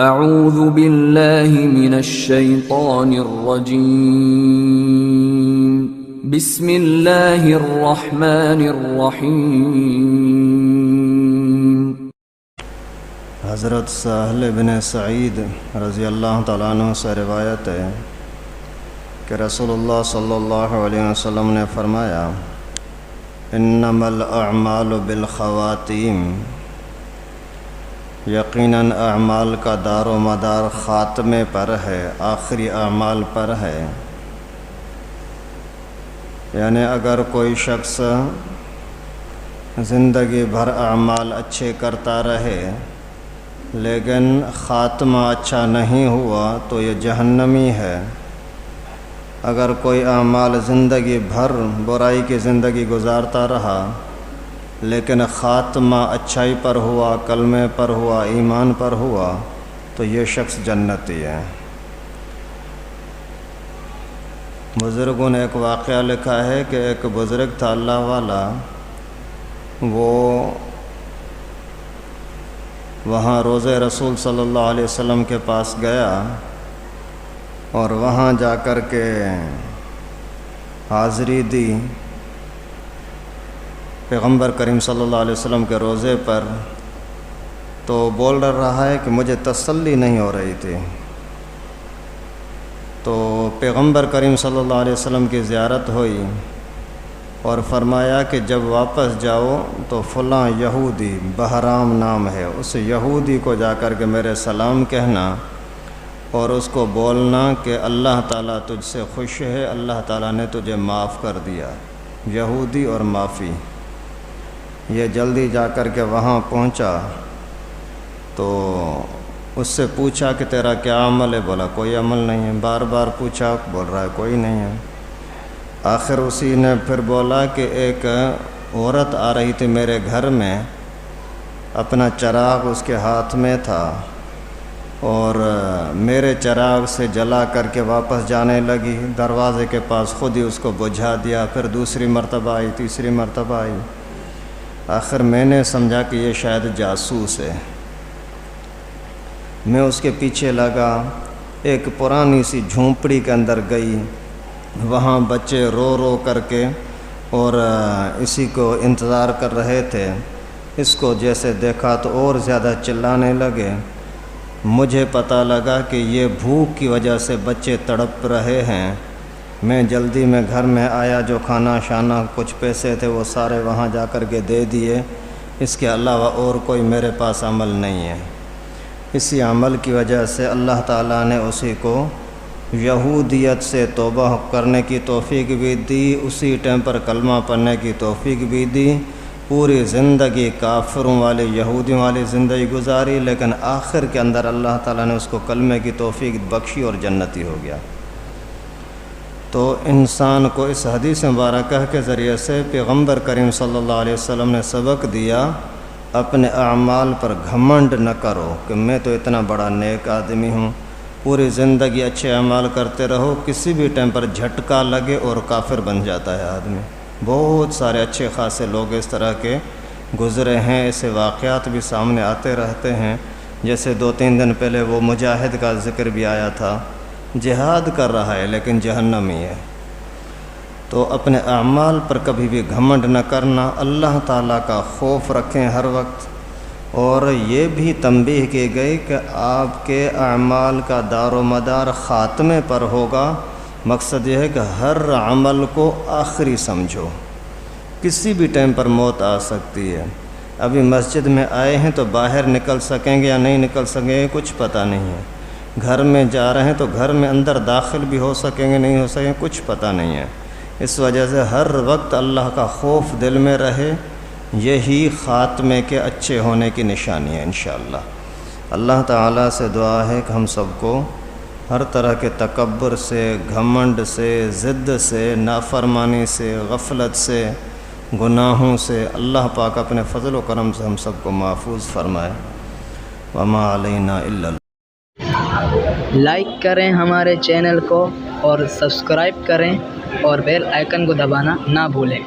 اعوذ باللہ من الشیطان الرجیم بسم اللہ الرحمن الرحیم۔ حضرت سہل بن سعید رضی اللہ تعالیٰ عنہ سے روایت ہے کہ رسول اللہ صلی اللہ علیہ وسلم نے فرمایا، انما الاعمال بالخواتیم، یقیناً اعمال کا دار و مدار خاتمے پر ہے، آخری اعمال پر ہے۔ یعنی اگر کوئی شخص زندگی بھر اعمال اچھے کرتا رہے لیکن خاتمہ اچھا نہیں ہوا تو یہ جہنمی ہے۔ اگر کوئی اعمال زندگی بھر برائی کی زندگی گزارتا رہا لیکن خاتمہ اچھائی پر ہوا، کلمے پر ہوا، ایمان پر ہوا تو یہ شخص جنتی ہے۔ بزرگوں نے ایک واقعہ لکھا ہے کہ ایک بزرگ تھا اللہ والا، وہ وہاں روضہ رسول صلی اللہ علیہ وسلم کے پاس گیا اور وہاں جا کر کے حاضری دی پیغمبر کریم صلی اللہ علیہ وسلم کے روضے پر، تو بول رہا ہے کہ مجھے تسلی نہیں ہو رہی تھی۔ تو پیغمبر کریم صلی اللہ علیہ وسلم کی زیارت ہوئی اور فرمایا کہ جب واپس جاؤ تو فلاں یہودی، بہرام نام ہے، اس یہودی کو جا کر کے میرے سلام کہنا اور اس کو بولنا کہ اللہ تعالیٰ تجھ سے خوش ہے، اللہ تعالیٰ نے تجھے معاف کر دیا۔ یہودی اور معافی، یہ جلدی جا کر کے وہاں پہنچا تو اس سے پوچھا کہ تیرا کیا عمل ہے؟ بولا کوئی عمل نہیں ہے۔ بار بار پوچھا، بول رہا ہے کوئی نہیں ہے۔ آخر اسی نے پھر بولا کہ ایک عورت آ رہی تھی میرے گھر میں، اپنا چراغ اس کے ہاتھ میں تھا اور میرے چراغ سے جلا کر کے واپس جانے لگی، دروازے کے پاس خود ہی اس کو بجھا دیا، پھر دوسری مرتبہ آئی، تیسری مرتبہ آئی۔ آخر میں نے سمجھا کہ یہ شاید جاسوس ہے، میں اس کے پیچھے لگا، ایک پرانی سی جھونپڑی کے اندر گئی، وہاں بچے رو رو کر کے اور اسی کو انتظار کر رہے تھے۔ اس کو جیسے دیکھا تو اور زیادہ چلانے لگے۔ مجھے پتہ لگا کہ یہ بھوک کی وجہ سے بچے تڑپ رہے ہیں۔ میں جلدی میں گھر میں آیا، جو کھانا شانا کچھ پیسے تھے وہ سارے وہاں جا کر کے دے دیے، اس کے علاوہ اور کوئی میرے پاس عمل نہیں ہے۔ اسی عمل کی وجہ سے اللہ تعالیٰ نے اسی کو یہودیت سے توبہ کرنے کی توفیق بھی دی، اسی ٹائم پر کلمہ پڑھنے کی توفیق بھی دی۔ پوری زندگی کافروں والی، یہودیوں والی زندگی گزاری، لیکن آخر کے اندر اللہ تعالیٰ نے اس کو کلمے کی توفیق بخشی اور جنتی ہو گیا۔ تو انسان کو اس حدیث مبارکہ کے ذریعے سے پیغمبر کریم صلی اللہ علیہ وسلم نے سبق دیا، اپنے اعمال پر گھمنڈ نہ کرو کہ میں تو اتنا بڑا نیک آدمی ہوں۔ پوری زندگی اچھے اعمال کرتے رہو، کسی بھی ٹائم پر جھٹکا لگے اور کافر بن جاتا ہے آدمی۔ بہت سارے اچھے خاصے لوگ اس طرح کے گزرے ہیں، ایسے واقعات بھی سامنے آتے رہتے ہیں۔ جیسے 2-3 دن پہلے وہ مجاہد کا ذکر بھی آیا تھا، جہاد کر رہا ہے لیکن جہنمی ہے۔ تو اپنے اعمال پر کبھی بھی گھمنڈ نہ کرنا، اللہ تعالیٰ کا خوف رکھیں ہر وقت۔ اور یہ بھی تنبیہ کی گئی کہ آپ کے اعمال کا دار و مدار خاتمے پر ہوگا۔ مقصد یہ ہے کہ ہر عمل کو آخری سمجھو، کسی بھی ٹائم پر موت آ سکتی ہے۔ ابھی مسجد میں آئے ہیں تو باہر نکل سکیں گے یا نہیں نکل سکیں گے کچھ پتہ نہیں ہے۔ گھر میں جا رہے ہیں تو گھر میں اندر داخل بھی ہو سکیں گے نہیں ہو سکیں گے کچھ پتہ نہیں ہے۔ اس وجہ سے ہر وقت اللہ کا خوف دل میں رہے، یہی خاتمے کے اچھے ہونے کی نشانی ہے انشاءاللہ۔ اللہ تعالیٰ سے دعا ہے کہ ہم سب کو ہر طرح کے تکبر سے، گھمنڈ سے، ضد سے، نافرمانی سے، غفلت سے، گناہوں سے اللہ پاک اپنے فضل و کرم سے ہم سب کو محفوظ فرمائے۔ وما علینا الا لائک کریں ہمارے چینل کو اور سبسکرائب کریں اور بیل آئیکن کو دبانا نہ بھولیں۔